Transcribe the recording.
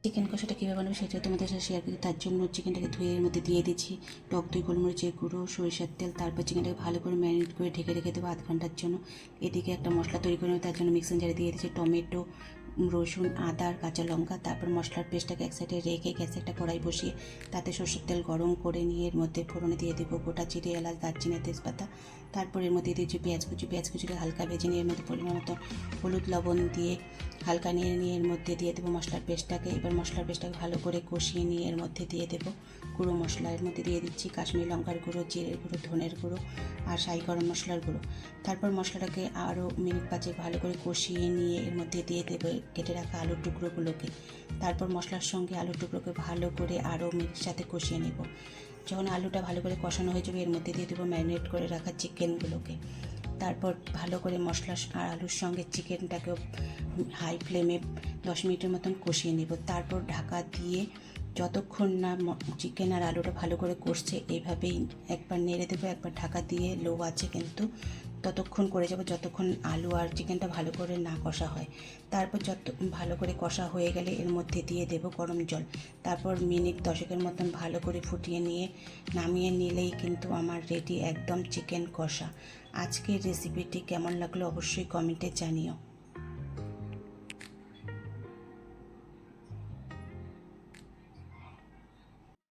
Chicken কষাটা কীভাবে বানাবো সেটা তোমাদের সাথে শেয়ার করি। তার জন্য চিকেনটাকে ধুয়ে এর মধ্যে দিয়ে দিচ্ছি টক দই, গোলমরিচের গুঁড়ো, সরিষার তেল। তারপর চিকেনটাকে ভালো করে ম্যারিনেট করে ঢেকে রেখে দেবো আধ ঘন্টার জন্য। এদিকে একটা মশলা তৈরি করে নেবো, তার জন্য মিক্সার জারে দিয়ে দিচ্ছি টমেটো, রসুন, আদা আর কাঁচা লঙ্কা। তারপর মশলার পেস্টটাকে এক সাইডে রেখে গ্যাসে একটা কড়াই বসিয়ে তাতে সরষের তেল গরম করে নিয়ে এর মধ্যে ফোড়নে দিয়ে দেবো গোটা জিরে, এলাচ, দারচিনি, তেজপাতা। তারপর এর মধ্যে দিয়েছি পেঁয়াজ কুচিটা হালকা ভেজে নিয়ে এর মধ্যে পরিমাণ মতো হলুদ লবণ দিয়ে হালকা নিয়ে এর মধ্যে দিয়ে দেবো মশলার পেস্টটাকে। এবার মশলার পেস্টটাকে ভালো করে কষিয়ে নিয়ে এর মধ্যে দিয়ে দেবো গুঁড়ো মশলা। এর মধ্যে দিয়ে দিচ্ছি কাশ্মীরি লঙ্কার গুঁড়ো, জিরের গুঁড়ো, ধনের গুঁড়ো আর শাহি গরম মশলার গুঁড়ো। তারপর মশলাটাকে আরও মিনিট পাঁচেক ভালো করে কষিয়ে নিয়ে এর মধ্যে দিয়ে দেবো কেটে রাখা আলুর টুকরোগুলোকে। তারপর মশলার সঙ্গে আলুর টুকরোকে ভালো করে আরও মিনিট সাথে কষিয়ে নেব। যখন আলুটা ভালো করে কষানো হয়ে যাবে এর মধ্যে দিয়ে দেবো ম্যারিনেট করে রাখা চিকেনগুলোকে। তারপর ভালো করে মশলা আর আলুর সঙ্গে চিকেনটাকেও হাই ফ্লেমে 10 মিনিটের মতন কষিয়ে নেব। তারপর ঢাকা দিয়ে যতক্ষণ না চিকেন আর আলুটা ভালো করে কষছে এইভাবেই একবার নেড়ে দেবো, একবার ঢাকা দিয়ে লো আছে কিন্তু ততক্ষণ করে যাব যতক্ষণ আলু আর চিকেনটা ভালো করে না কষা হয়। তারপর যত ভালো করে কষা হয়ে গেলে এর মধ্যে দিয়ে দেবো গরম জল। তারপর মিনিট 10 মতন ভালো করে ফুটিয়ে নিয়ে নামিয়ে নিলেই কিন্তু আমার রেডি একদম চিকেন কষা। আজকের রেসিপিটি কেমন লাগলো অবশ্যই কমেন্টে জানিও।